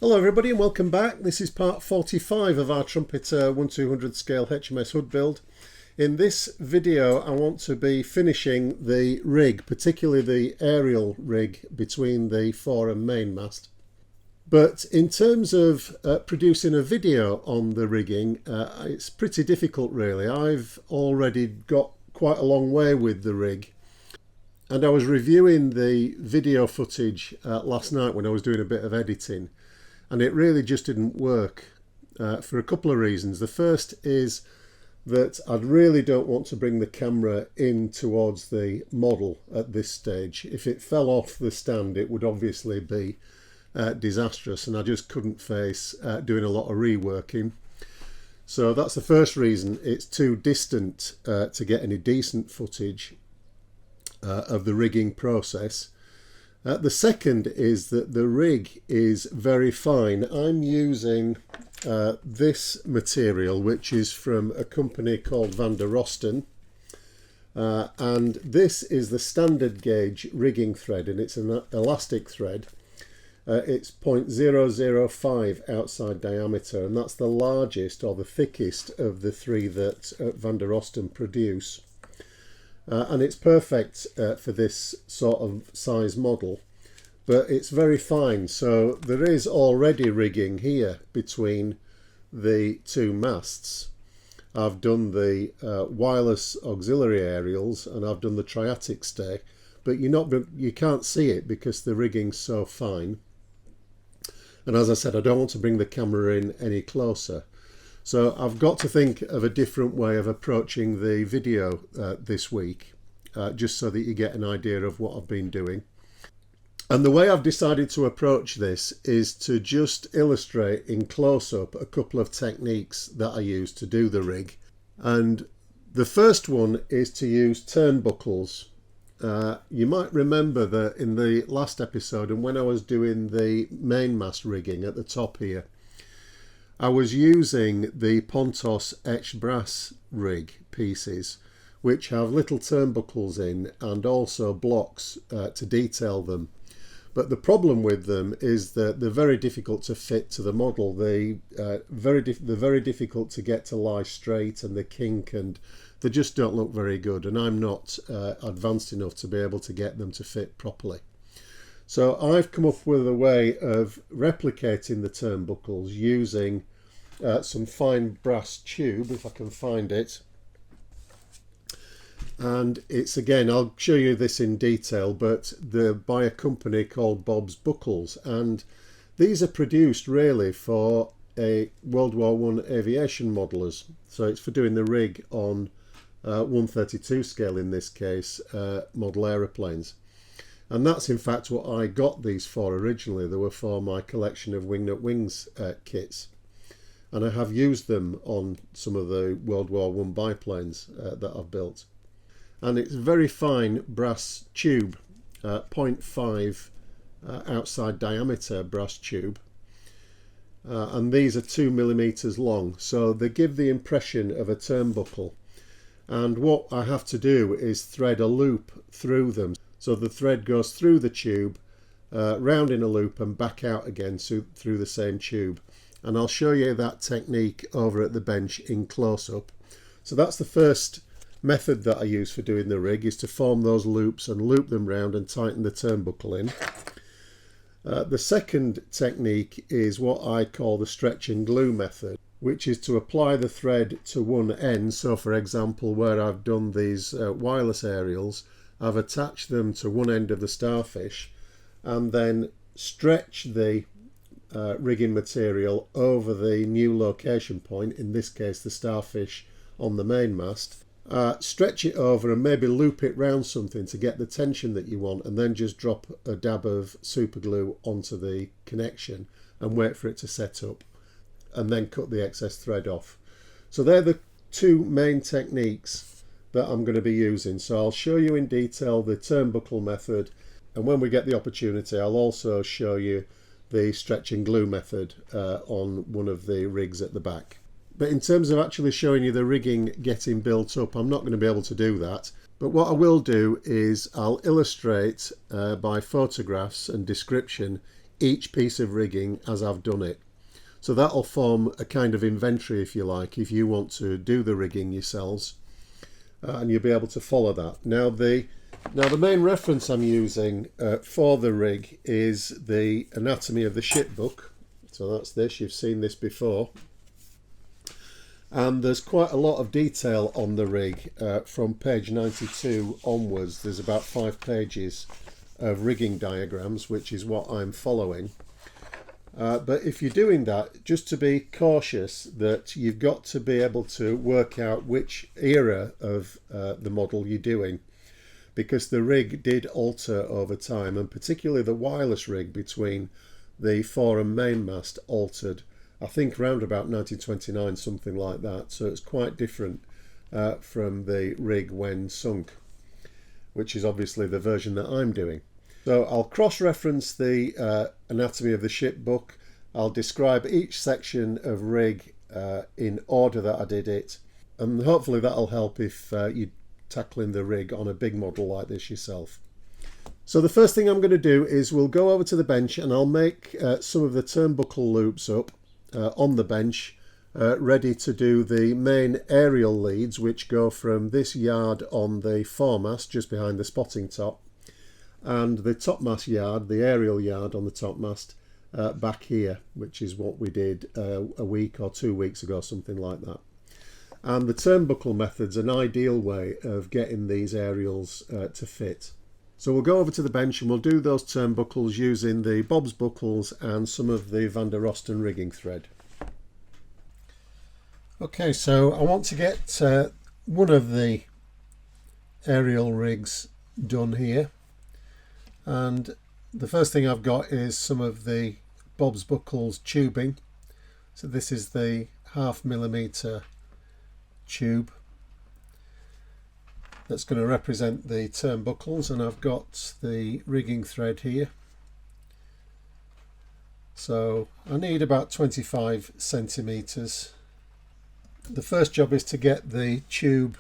Hello everybody and welcome back. This is part 45 of our Trumpeter 1/200 scale HMS Hood build. In this video I want to be finishing the rig, particularly the aerial rig between the fore and mainmast. But in terms of producing a video on the rigging, it's pretty difficult really. I've already got quite a long way with the rig. And I was reviewing the video footage last night when I was doing a bit of editing. And it really just didn't work for a couple of reasons. The first is that I really don't want to bring the camera in towards the model at this stage. If it fell off the stand, it would obviously be disastrous, and I just couldn't face doing a lot of reworking. So that's the first reason. It's too distant to get any decent footage of the rigging process. The second is that the rig is very fine. I'm using this material, which is from a company called Van der Rosten, and this is the standard gauge rigging thread, and it's an elastic thread. It's 0.005 outside diameter, and that's the largest or the thickest of the three that Van der Rosten produce. And it's perfect for this sort of size model, but it's very fine. So there is already rigging here between the two masts. I've done the wireless auxiliary aerials and I've done the triatic stay, but you can't see it because the rigging's so fine. And as I said, I don't want to bring the camera in any closer. So I've got to think of a different way of approaching the video this week, just so that you get an idea of what I've been doing. And the way I've decided to approach this is to just illustrate in close-up a couple of techniques that I use to do the rig. And the first one is to use turnbuckles. You might remember that in the last episode, and when I was doing the mainmast rigging at the top here, I was using the Pontos etched brass rig pieces, which have little turnbuckles in and also blocks to detail them. But the problem with them is that they're very difficult to fit to the model. They're very difficult to get to lie straight, and they kink, and they just don't look very good. And I'm not advanced enough to be able to get them to fit properly. So I've come up with a way of replicating the turnbuckles using some fine brass tube, if I can find it. And it's, again, I'll show you this in detail, but they're by a company called Bob's Buckles, and these are produced really for a World War I aviation modelers. So it's for doing the rig on 1/32 scale, in this case, model aeroplanes. And that's in fact what I got these for originally. They were for my collection of Wingnut Wings kits, and I have used them on some of the World War I biplanes that I've built. And it's very fine brass tube, 0.5 outside diameter brass tube, and these are 2 millimeters long, so they give the impression of a turnbuckle. And what I have to do is thread a loop through them, so the thread goes through the tube, round in a loop and back out again through the same tube. And I'll show you that technique over at the bench in close-up. So that's the first method that I use for doing the rig, is to form those loops and loop them round and tighten the turnbuckle in. The second technique is what I call the stretch and glue method, which is to apply the thread to one end. So for example, where I've done these wireless aerials, I've attached them to one end of the Starfish and then stretch the rigging material over the new location point, in this case the Starfish on the mainmast. Stretch it over and maybe loop it round something to get the tension that you want, and then just drop a dab of super glue onto the connection and wait for it to set up, and then cut the excess thread off. So they're the two main techniques that I'm going to be using. So I'll show you in detail the turnbuckle method, and when we get the opportunity I'll also show you the stretch and glue method on one of the rigs at the back. But in terms of actually showing you the rigging getting built up, I'm not going to be able to do that. But what I will do is I'll illustrate by photographs and description each piece of rigging as I've done it. So that'll form a kind of inventory, if you like, if you want to do the rigging yourselves, and you'll be able to follow that. Now the main reference I'm using for the rig is the Anatomy of the Ship book. So that's this, you've seen this before. And there's quite a lot of detail on the rig from page 92 onwards. There's about 5 pages of rigging diagrams, which is what I'm following. But if you're doing that, just to be cautious that you've got to be able to work out which era of the model you're doing, because the rig did alter over time, and particularly the wireless rig between the fore and mainmast altered, I think around about 1929, something like that. So it's quite different from the rig when sunk, which is obviously the version that I'm doing. So I'll cross-reference the Anatomy of the Ship book. I'll describe each section of rig in order that I did it, and hopefully that'll help if you're tackling the rig on a big model like this yourself. So the first thing I'm going to do is we'll go over to the bench and I'll make some of the turnbuckle loops up on the bench, ready to do the main aerial leads, which go from this yard on the foremast just behind the spotting top, and the topmast yard, the aerial yard on the topmast, back here, which is what we did a week or 2 weeks ago, something like that. And the turnbuckle method's an ideal way of getting these aerials to fit. So we'll go over to the bench and we'll do those turnbuckles using the Bob's buckles and some of the Van der Rosten rigging thread. Okay, so I want to get one of the aerial rigs done here, and the first thing I've got is some of the Bob's buckles tubing. So this is the 0.5mm tube that's going to represent the turnbuckles, and I've got the rigging thread here. So I need about 25 centimeters. The first job is to get the tube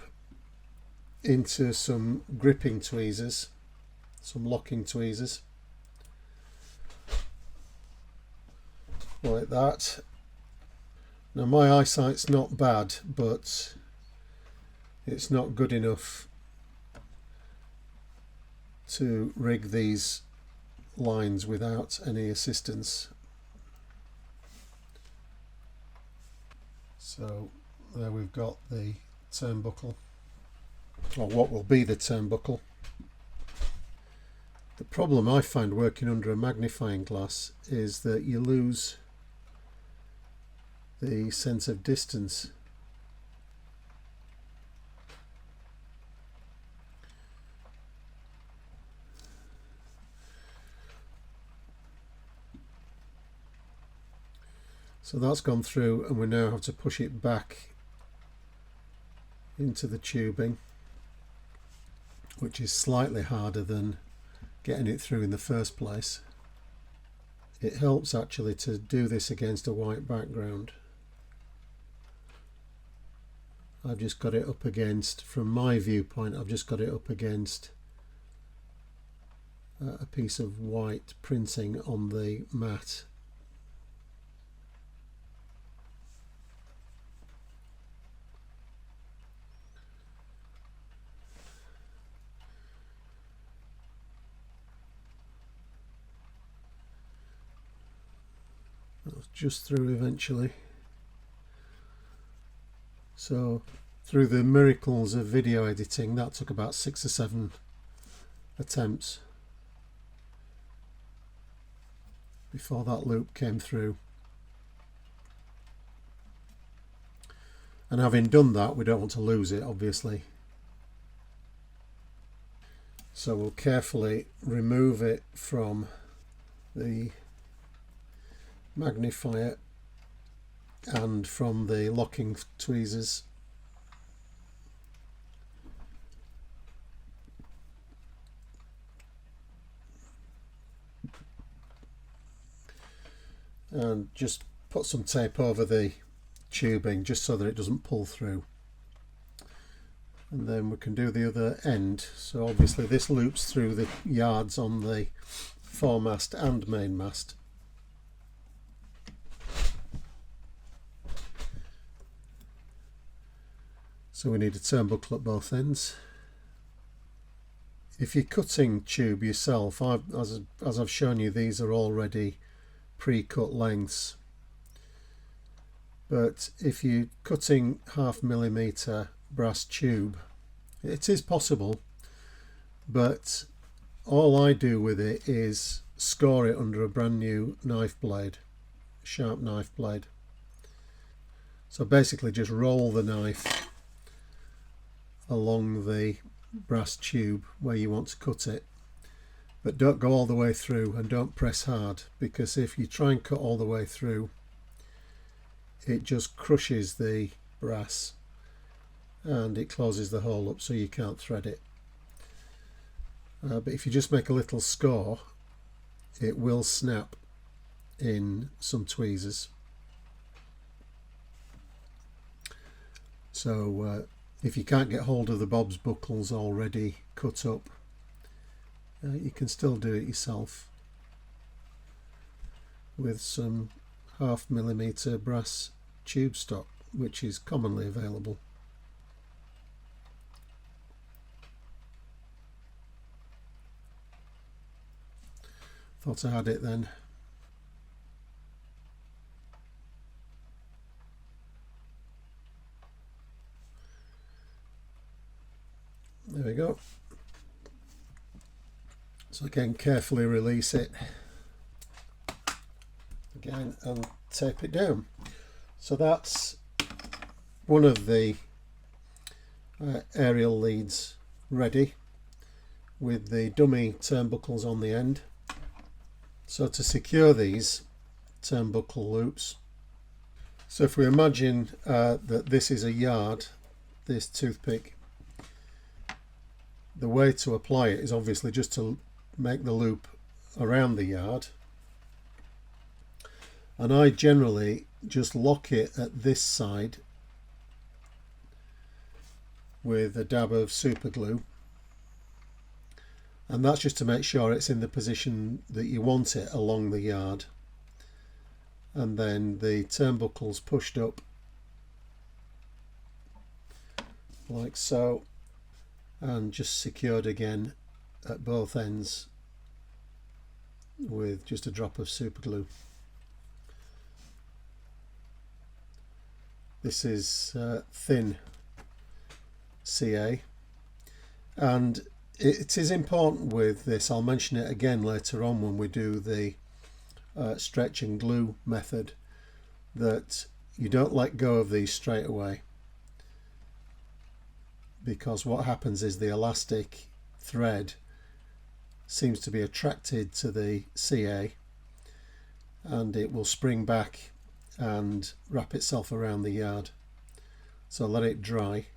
into some gripping tweezers, some locking tweezers, like that. Now my eyesight's not bad, but it's not good enough to rig these lines without any assistance. So there we've got the turnbuckle, or what will be the turnbuckle. The problem I find working under a magnifying glass is that you lose the sense of distance. So that's gone through, and we now have to push it back into the tubing, which is slightly harder than getting it through in the first place. It helps actually to do this against a white background. I've just got it up against, from my viewpoint, I've just got it up against a piece of white printing on the mat. That was just through eventually. So through the miracles of video editing, that took about 6 or 7 attempts before that loop came through. And having done that, we don't want to lose it, obviously. So we'll carefully remove it from the magnifier and from the locking tweezers. And just put some tape over the tubing just so that it doesn't pull through. And then we can do the other end. So obviously this loops through the yards on the foremast and mainmast. So we need a turnbuckle at both ends. If you're cutting tube yourself, as I've shown you, these are already pre-cut lengths. But if you're cutting 0.5mm brass tube, it is possible, but all I do with it is score it under a brand new knife blade, sharp knife blade. So basically just roll the knife along the brass tube where you want to cut it, but don't go all the way through and don't press hard, because if you try and cut all the way through, it just crushes the brass and it closes the hole up so you can't thread it. But if you just make a little score, it will snap in some tweezers. So if you can't get hold of the Bob's buckles already cut up, you can still do it yourself with some 0.5mm brass tube stock, which is commonly available. Thought I had it then. There we go. So again, carefully release it again and tape it down. So that's one of the aerial leads ready with the dummy turnbuckles on the end. So to secure these turnbuckle loops, so if we imagine that this is a yard, this toothpick, the way to apply it is obviously just to make the loop around the yard, and I generally just lock it at this side with a dab of super glue, and that's just to make sure it's in the position that you want it along the yard, and then the turnbuckles pushed up like so, and just secured again at both ends with just a drop of super glue. This is thin CA, and it is important with this, I'll mention it again later on when we do the stretch and glue method, that you don't let go of these straight away, because what happens is the elastic thread seems to be attracted to the CA and it will spring back and wrap itself around the yard. So let it dry,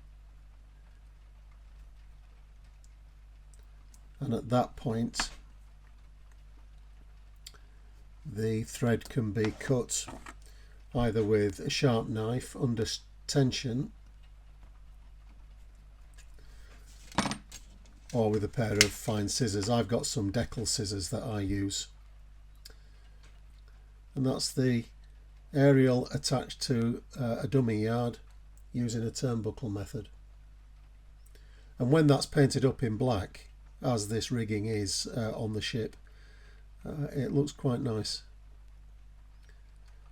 and at that point the thread can be cut either with a sharp knife under tension or with a pair of fine scissors. I've got some decal scissors that I use, and that's the aerial attached to a dummy yard using a turnbuckle method. And when that's painted up in black, as this rigging is on the ship, it looks quite nice.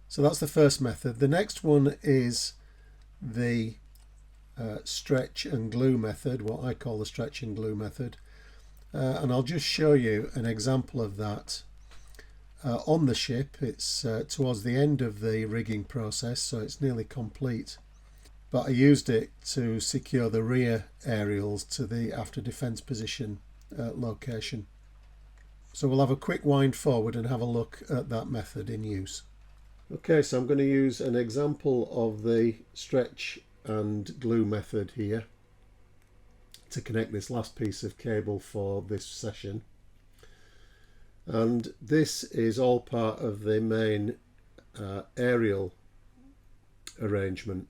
So that's the first method. The next one is the stretch and glue method, what I call the stretch and glue method, and I'll just show you an example of that on the ship. It's towards the end of the rigging process, so it's nearly complete, but I used it to secure the rear aerials to the after defence position location. So we'll have a quick wind forward and have a look at that method in use. Okay, so I'm going to use an example of the stretch and glue method here to connect this last piece of cable for this session, and this is all part of the main aerial arrangement.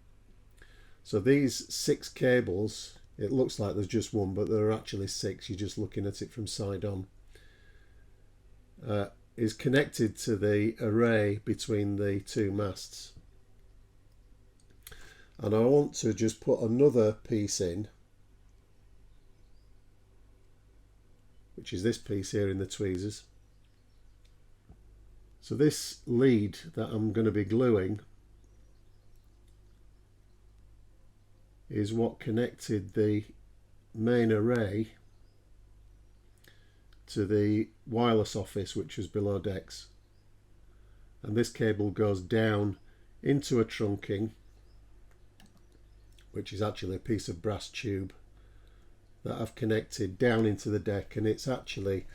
So these 6 cables, it looks like there's just one, but there are actually 6, you're just looking at it from side on, is connected to the array between the 2 masts. and I want to just put another piece in, which is this piece here in the tweezers. So this lead that I'm going to be gluing is what connected the main array to the wireless office, which was below decks, and this cable goes down into a trunking, which is actually a piece of brass tube that I've connected down into the deck, and it's actually,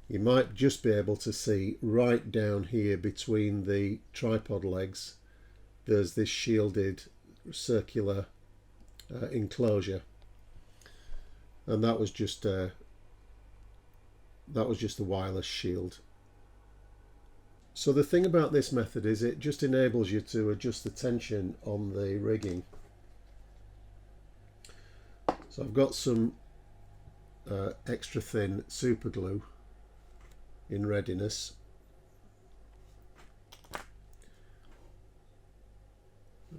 you might just be able to see right down here between the tripod legs, there's this shielded circular enclosure, and that was just a wireless shield. So the thing about this method is it just enables you to adjust the tension on the rigging. So I've got some extra thin super glue in readiness,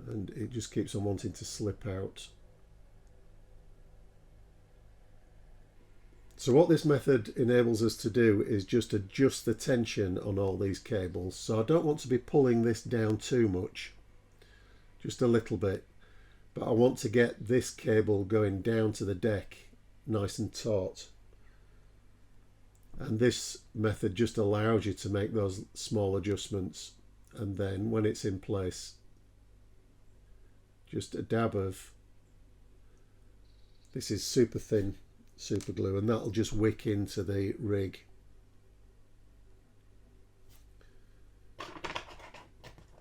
and it just keeps on wanting to slip out. So what this method enables us to do is just adjust the tension on all these cables. So I don't want to be pulling this down too much, just a little bit, but I want to get this cable going down to the deck nice and taut. And this method just allows you to make those small adjustments, and then when it's in place, just a dab of, this is super thin super glue, and that'll just wick into the rig.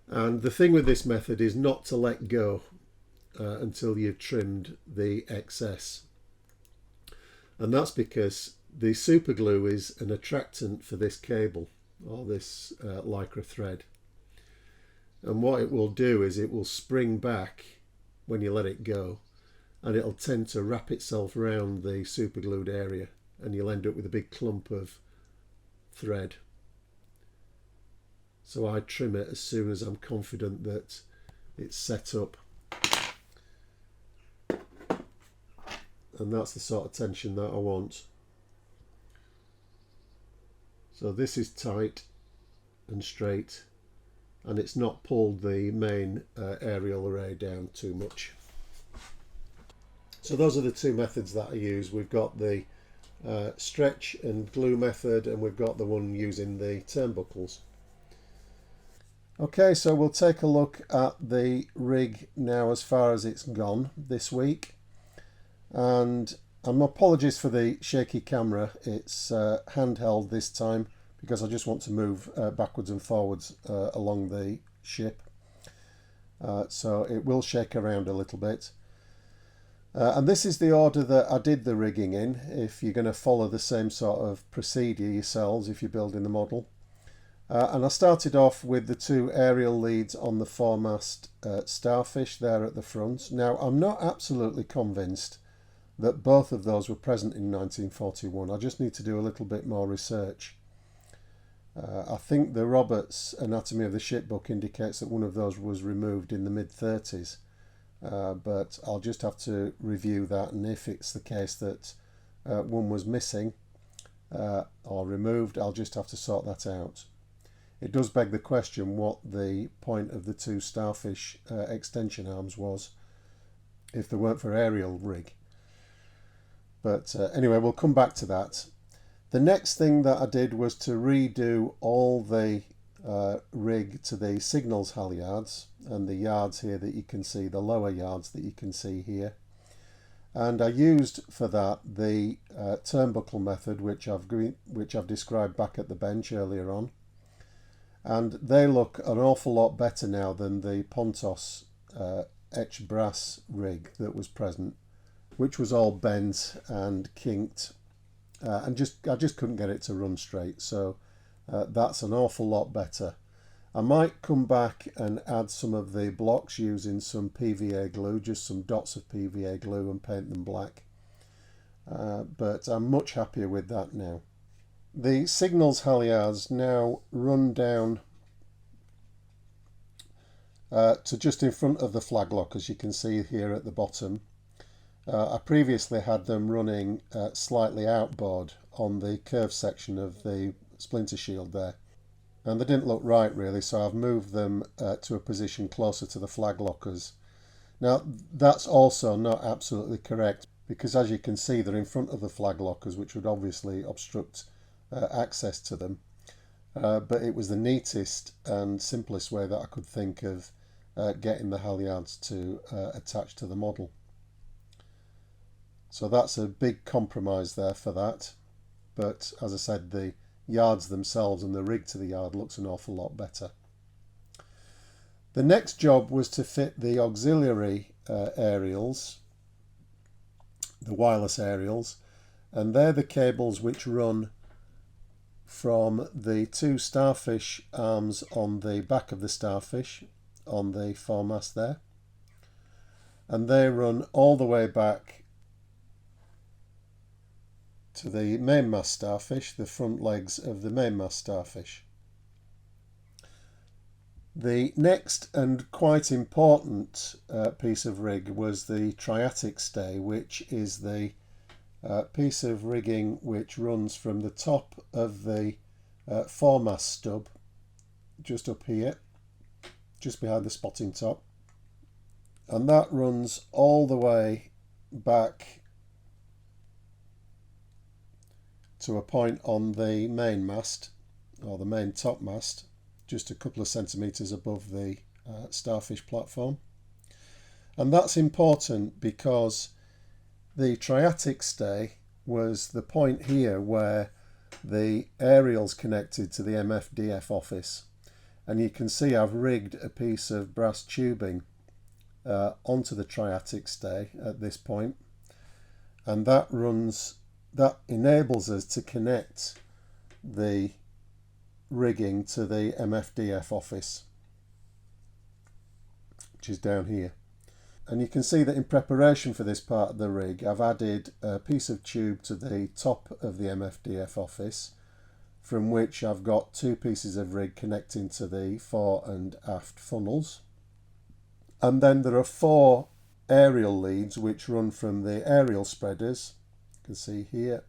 And the thing with this method is not to let go until you've trimmed the excess, and that's because the super glue is an attractant for this cable, or this lycra thread, and what it will do is it will spring back when you let it go, and it'll tend to wrap itself around the super glued area, and you'll end up with a big clump of thread. So I trim it as soon as I'm confident that it's set up, and that's the sort of tension that I want. So this is tight and straight, and it's not pulled the main aerial array down too much. So those are the two methods that I use. We've got the stretch and glue method, and we've got the one using the turnbuckles. Okay, so we'll take a look at the rig now as far as it's gone this week. And apologies for the shaky camera. It's handheld this time because I just want to move backwards and forwards along the ship. So it will shake around a little bit. And this is the order that I did the rigging in, if you're going to follow the same sort of procedure yourselves if you're building the model. And I started off with the two aerial leads on the foremast starfish there at the front. Now, I'm not absolutely convinced that both of those were present in 1941. I just need to do a little bit more research. I think the Roberts Anatomy of the Ship book indicates that one of those was removed in the mid-30s. But I'll just have to review that, and if it's the case that one was missing or removed, I'll just have to sort that out. It does beg the question what the point of the two starfish extension arms was if they weren't for aerial rig. But anyway, we'll come back to that. The next thing that I did was to redo all the rig to the signals halyards and the yards here that you can see, the lower yards that you can see here. And I used for that the turnbuckle method, which I've described back at the bench earlier on. And they look an awful lot better now than the Pontos etched brass rig that was present, which was all bent and kinked, and I just couldn't get it to run straight. So that's an awful lot better. I might come back and add some of the blocks using some PVA glue, just some dots of PVA glue, and paint them black. But I'm much happier with that now. The signals halyards now run down to just in front of the flag lock, as you can see here at the bottom. I previously had them running slightly outboard on the curved section of the splinter shield there, and they didn't look right really, so I've moved them to a position closer to the flag lockers. Now that's also not absolutely correct, because as you can see they're in front of the flag lockers, which would obviously obstruct access to them, but it was the neatest and simplest way that I could think of getting the halyards to attach to the model. So that's a big compromise there for that, but as I said, the yards themselves and the rig to the yard looks an awful lot better. The next job was to fit the auxiliary aerials, the wireless aerials, and they're the cables which run from the two starfish arms on the back of the starfish on the foremast there, and they run all the way back to the mainmast starfish, the front legs of the mainmast starfish. The next and quite important piece of rig was the triatic stay, which is the piece of rigging which runs from the top of the foremast stub, just up here, just behind the spotting top, and that runs all the way back to a point on the main mast, or the main top mast, just a couple of centimetres above the starfish platform. And that's important because the triatic stay was the point here where the aerials connected to the MFDF office, and you can see I've rigged a piece of brass tubing onto the triatic stay at this point, and that enables us to connect the rigging to the MFDF office, which is down here. And you can see that in preparation for this part of the rig, I've added a piece of tube to the top of the MFDF office, from which I've got two pieces of rig connecting to the fore and aft funnels. And then there are four aerial leads which run from the aerial spreaders, you can see here,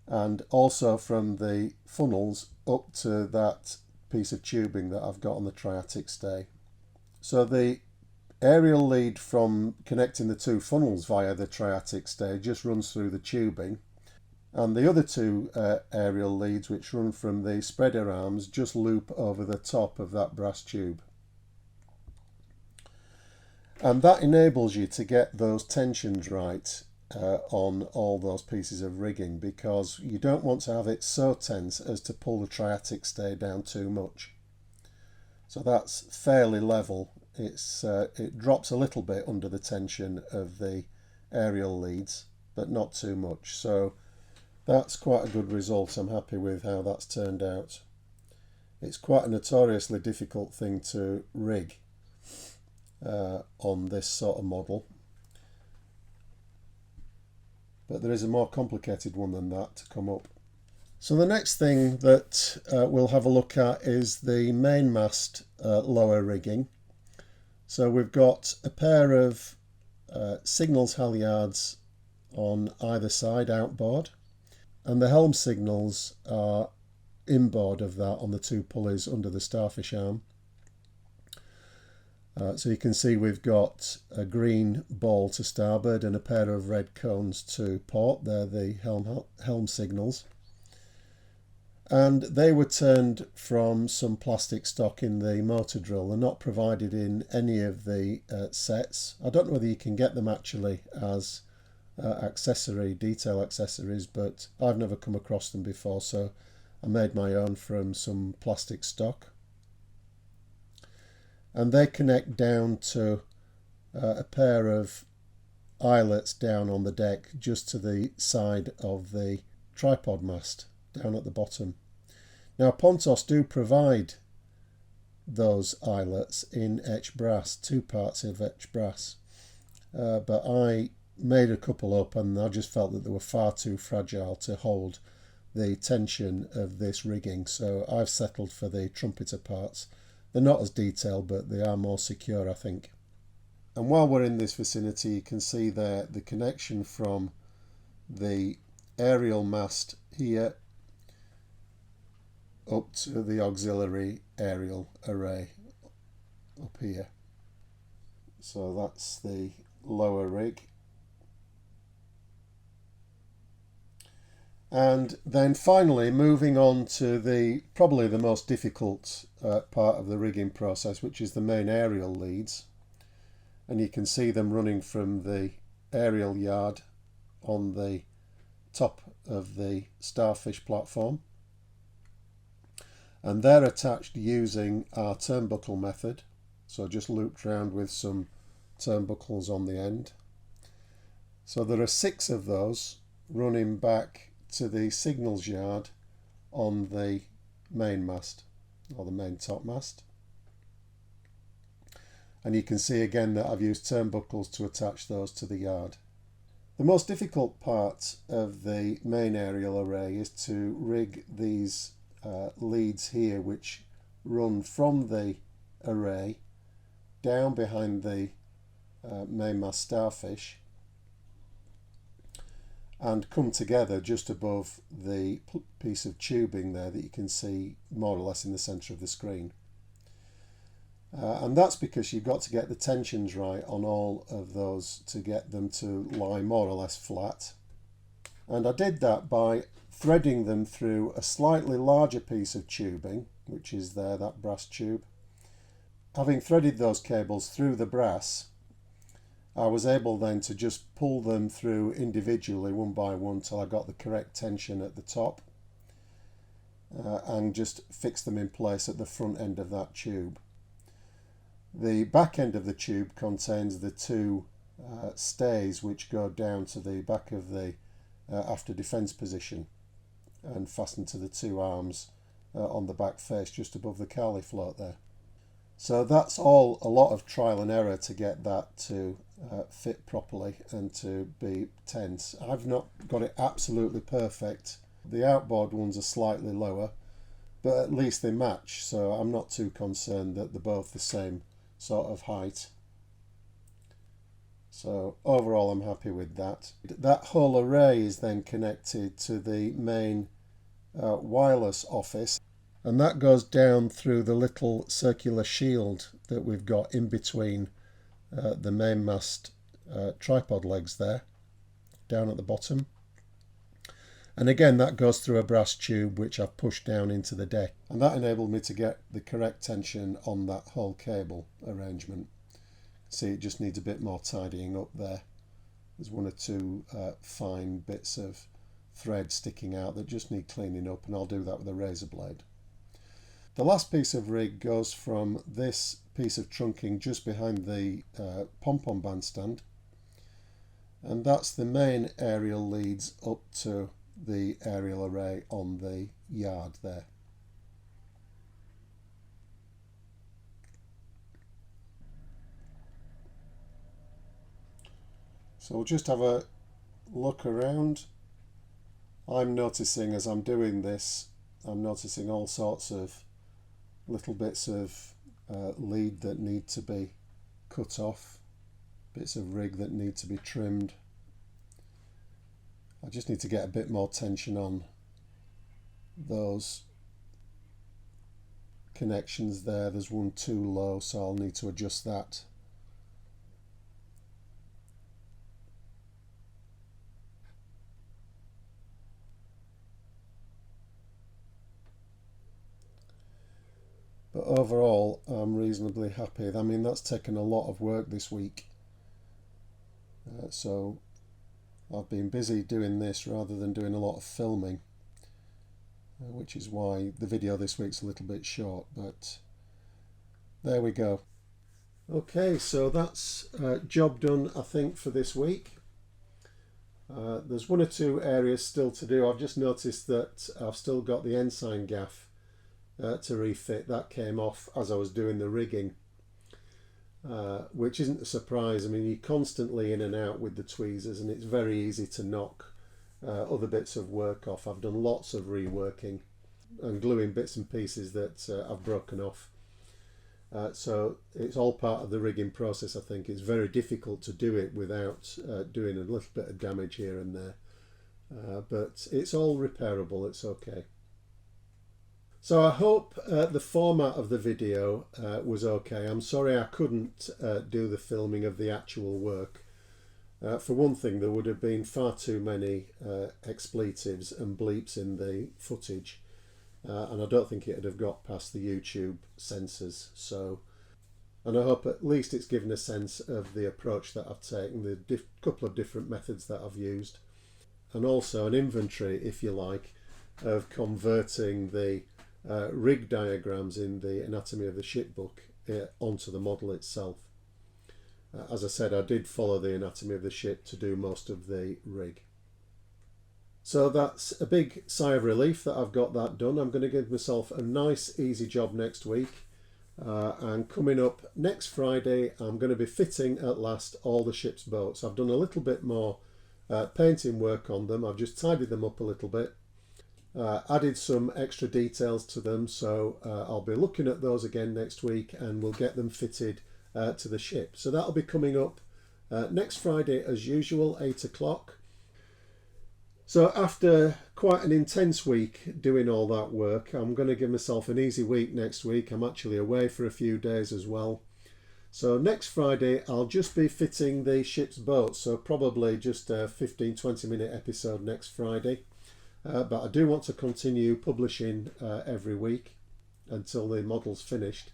and also from the funnels up to that piece of tubing that I've got on the triatic stay. So the aerial lead from connecting the two funnels via the triatic stay just runs through the tubing, and the other two aerial leads which run from the spreader arms just loop over the top of that brass tube. And that enables you to get those tensions right on all those pieces of rigging, because you don't want to have it so tense as to pull the triatic stay down too much. So that's fairly level. It drops a little bit under the tension of the aerial leads, but not too much. So that's quite a good result. I'm happy with how that's turned out. It's quite a notoriously difficult thing to rig on this sort of model, but there is a more complicated one than that to come up. So the next thing that we'll have a look at is the mainmast lower rigging. So we've got a pair of signals halyards on either side outboard, and the helm signals are inboard of that on the two pulleys under the starfish arm. So you can see we've got a green ball to starboard and a pair of red cones to port. They're the helm signals. And they were turned from some plastic stock in the motor drill. They're not provided in any of the sets. I don't know whether you can get them actually as detail accessories, but I've never come across them before, so I made my own from some plastic stock. And they connect down to a pair of eyelets down on the deck, just to the side of the tripod mast down at the bottom. Now Pontos do provide those eyelets in etched brass, two parts of etched brass, but I made a couple up and I just felt that they were far too fragile to hold the tension of this rigging, so I've settled for the trumpeter parts They're not as detailed, but they are more secure, I think. And while we're in this vicinity, you can see there the connection from the aerial mast here up to the auxiliary aerial array up here. So that's the lower rig. And then finally moving on to the probably the most difficult part of the rigging process, which is the main aerial leads. And you can see them running from the aerial yard on the top of the starfish platform. And they're attached using our turnbuckle method. So just looped round with some turnbuckles on the end. So there are 6 of those running back to the signals yard on the main mast, or the main top mast. And you can see again that I've used turnbuckles to attach those to the yard. The most difficult part of the main aerial array is to rig these leads here, which run from the array down behind the mainmast starfish and come together just above the piece of tubing there that you can see more or less in the centre of the screen. And that's because you've got to get the tensions right on all of those to get them to lie more or less flat. And I did that by threading them through a slightly larger piece of tubing, which is there, that brass tube. Having threaded those cables through the brass, I was able then to just pull them through individually one by one till I got the correct tension at the top, and just fix them in place at the front end of that tube. The back end of the tube contains the 2 stays which go down to the back of the after defence position and fasten to the 2 arms on the back face just above the Carley float there. So that's all a lot of trial and error to get that to fit properly and to be tense. I've not got it absolutely perfect. The outboard ones are slightly lower, but at least they match, so I'm not too concerned that they're both the same sort of height. So overall I'm happy with that. That whole array is then connected to the main wireless office, and that goes down through the little circular shield that we've got in between the main mast tripod legs there, down at the bottom. And again, that goes through a brass tube which I've pushed down into the deck, and that enabled me to get the correct tension on that whole cable arrangement. See, it just needs a bit more tidying up there. There's 1 or 2 fine bits of thread sticking out that just need cleaning up, and I'll do that with a razor blade. The last piece of rig goes from this piece of trunking just behind the pom-pom bandstand, and that's the main aerial leads up to the aerial array on the yard there. So we'll just have a look around. I'm noticing as I'm doing this, I'm noticing all sorts of little bits of lead that need to be cut off, bits of rig that need to be trimmed. I just need to get a bit more tension on those connections there. There's one too low, so I'll need to adjust that. But overall, I'm reasonably happy. I mean, that's taken a lot of work this week. So I've been busy doing this rather than doing a lot of filming, which is why the video this week's a little bit short, but there we go. Okay, so that's job done, I think, for this week. There's 1 or 2 areas still to do. I've just noticed that I've still got the ensign gaff to refit. That came off as I was doing the rigging, which isn't a surprise. I mean, you're constantly in and out with the tweezers, and it's very easy to knock other bits of work off. I've done lots of reworking and gluing bits and pieces that I've broken off. So it's all part of the rigging process. I think it's very difficult to do it without doing a little bit of damage here and there. But it's all repairable, it's okay. So I hope the format of the video was okay. I'm sorry I couldn't do the filming of the actual work. For one thing, there would have been far too many expletives and bleeps in the footage, and I don't think it would have got past the YouTube censors. And I hope at least it's given a sense of the approach that I've taken, the couple of different methods that I've used, and also an inventory, if you like, of converting the rig diagrams in the Anatomy of the Ship book onto the model itself. As I said, I did follow the Anatomy of the Ship to do most of the rig. So that's a big sigh of relief that I've got that done. I'm going to give myself a nice easy job next week. And coming up next Friday, I'm going to be fitting at last all the ship's boats. I've done a little bit more painting work on them. I've just tidied them up a little bit. Added some extra details to them, so I'll be looking at those again next week and we'll get them fitted to the ship. So that'll be coming up next Friday as usual, 8 o'clock. So after quite an intense week doing all that work, I'm going to give myself an easy week next week. I'm actually away for a few days as well. So next Friday I'll just be fitting the ship's boat, so probably just a 15-20 minute episode next Friday. But I do want to continue publishing every week until the model's finished.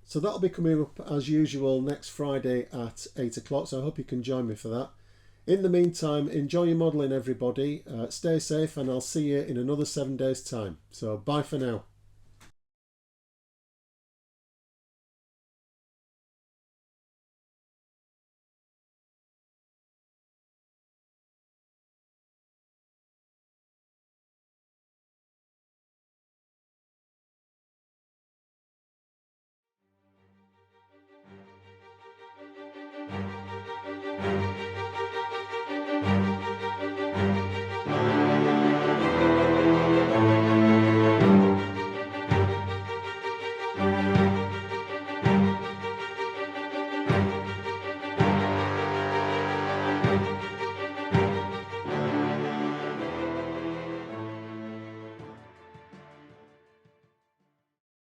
So that'll be coming up as usual next Friday at 8 o'clock, so I hope you can join me for that. In the meantime, enjoy your modelling everybody, stay safe, and I'll see you in another 7 days' time. So bye for now.